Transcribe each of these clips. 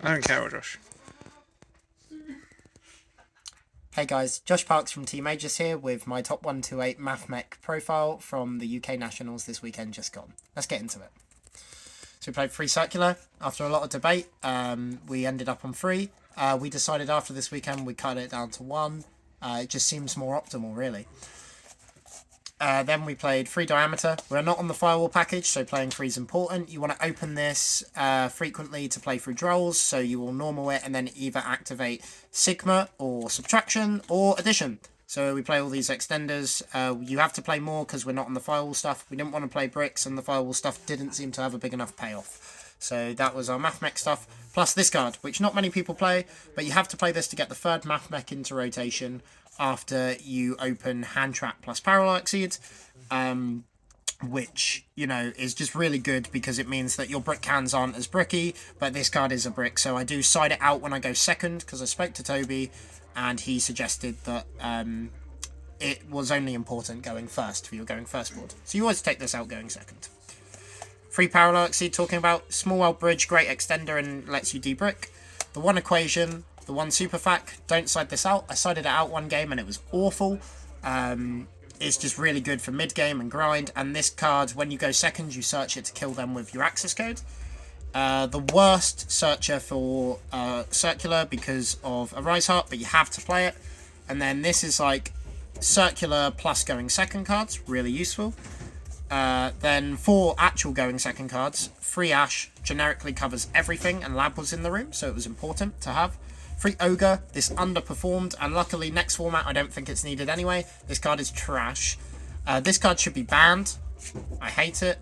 I don't care, Josh. Hey guys, Josh Parks from Team Aegis here with my top 128 Mathmech profile from the UK Nationals this weekend just gone. Let's get into it. So we played free circular. After a lot of debate, we ended up on three. We decided after this weekend we'd cut it down to one. It just seems more optimal, really. Then we played free diameter. We're not on the firewall package, so playing free is important. You want to open this frequently to play through drolls, so you will normal it and then either activate sigma or subtraction or addition. So we play all these extenders. You have to play more because we're not on the firewall stuff. We didn't want to play bricks, and the firewall stuff didn't seem to have a big enough payoff. So that was our Mathmech stuff, plus this card, which not many people play, but you have to play this to get the third Mathmech into rotation after you open Hand Trap plus Parallel Exceed, which, you know, is just really good because it means that your brick cans aren't as bricky, but this card is a brick, so I do side it out when I go second, because I spoke to Toby, and he suggested that it was only important going first for your going first board. So you always take this out going second. Free Parallel Exceed, talking about small world bridge, great extender, and lets you debrick. The one equation, the one super fac, don't side this out. I sided it out one game and it was awful. It's just really good for mid game and grind. And this card, when you go second, you search it to kill them with your access code. The worst searcher for circular because of a Rise Heart, but you have to play it. And then this is like circular plus going second cards, really useful. Then 4 actual going second cards. Free Ash generically covers everything, and Lab was in the room, so it was important to have. Free Ogre, this underperformed, and luckily next format I don't think it's needed anyway. This card is trash. This card should be banned. I hate it.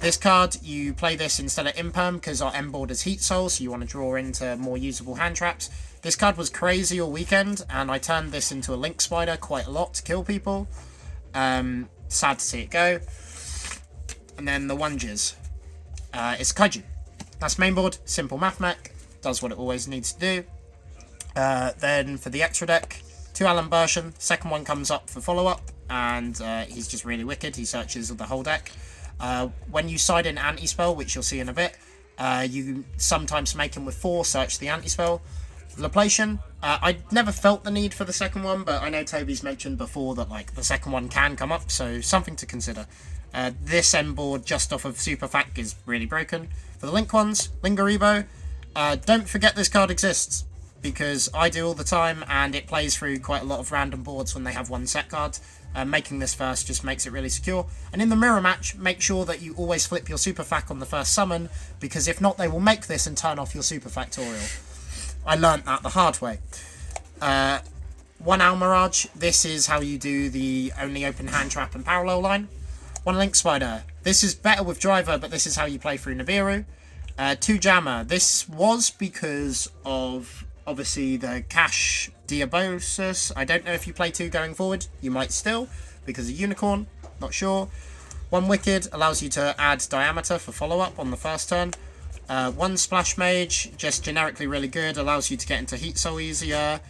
This card, you play this instead of Imperm because our end board is Heat Soul, so you want to draw into more usable hand traps. This card was crazy all weekend, and I turned this into a Link Spider quite a lot to kill people. Sad to see it go. And then the Wunges. It's Kaiju. That's main board, simple Mathmech. Does what it always needs to do. Then for the extra deck, 2 Alan Bershon. Second one comes up for follow-up, and he's just really wicked. He searches the whole deck. When you side in anti-spell, which you'll see in a bit, you sometimes make him with 4, search the anti-spell. Laplation, I never felt the need for the second one, but I know Toby's mentioned before that like the second one can come up, so something to consider. This end board just off of Super Fac is really broken. For the Link ones, Linger Evo, don't forget this card exists, because I do all the time, and it plays through quite a lot of random boards when they have one set card. Making this first just makes it really secure. And in the mirror match, make sure that you always flip your Super Fac on the first summon, because if not, they will make this and turn off your Super Factorial. I learnt that the hard way. 1 Almirage, this is how you do the only open hand trap and parallel line. 1 Link Spider, this is better with Driver, but this is how you play through Nibiru. 2 Jammer, this was because of obviously the Cash Diabosis. I don't know if you play 2 going forward, you might still, because of Unicorn, not sure. 1 Wicked allows you to add Diameter for follow-up on the first turn. 1 Splash Mage, just generically really good, allows you to get into Heat Soul easier.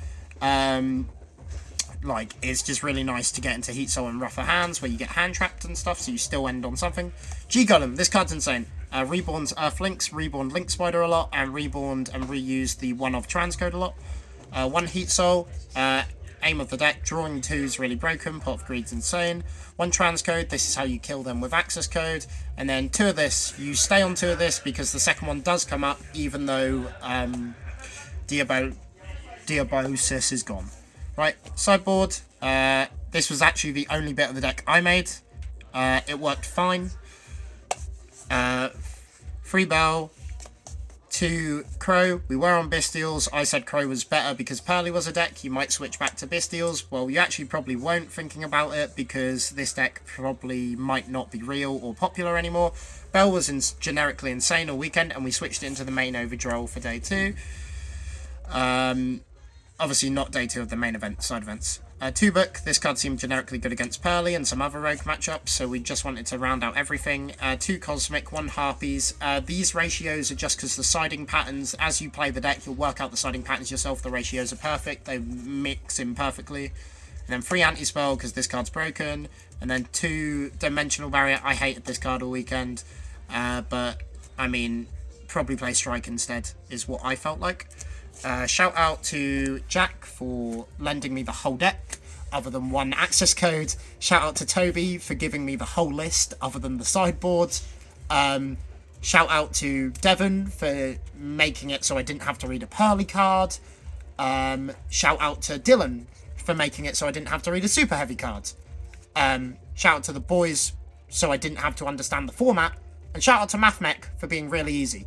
It's just really nice to get into Heat Soul and rougher hands where you get hand trapped and stuff, so you still end on something. G-Golem, this card's insane. Reborns Earthlinks, Reborn Link Spider a lot, and Reborned and reused the one-of Transcode a lot. 1 Heat Soul, aim of the deck, drawing 2 is really broken, Pot of Greed's insane. 1 Transcode, this is how you kill them with access code. And then 2 of this, you stay on 2 of this because the second one does come up, even though Diabosis is gone. Right, sideboard, this was actually the only bit of the deck I made. It worked fine. 3 Bell, 2 Crow. We were on Bestials. I said Crow was better because Pearly was a deck. You might switch back to Bestials. Well, you actually probably won't, thinking about it, because this deck probably might not be real or popular anymore. Bell was generically insane all weekend, and we switched it into the main Overdroll for day 2. Obviously not day 2 of the main event, side events. 2 Book, this card seemed generically good against Pearly and some other rogue matchups, so we just wanted to round out everything. 2 Cosmic, 1 Harpies. These ratios are just because the siding patterns, as you play the deck, you'll work out the siding patterns yourself. The ratios are perfect, they mix in perfectly. And then 3 Anti-Spell, because this card's broken. And then 2 Dimensional Barrier. I hated this card all weekend, but, I mean, probably play Strike instead, is what I felt like. Shout out to Jack for lending me the whole deck, other than one access code. Shout out to Toby for giving me the whole list, other than the sideboard. Shout out to Devon for making it so I didn't have to read a Pearly card. Shout out to Dylan for making it so I didn't have to read a Super Heavy card. Shout out to the boys so I didn't have to understand the format. And shout out to Mathmech for being really easy.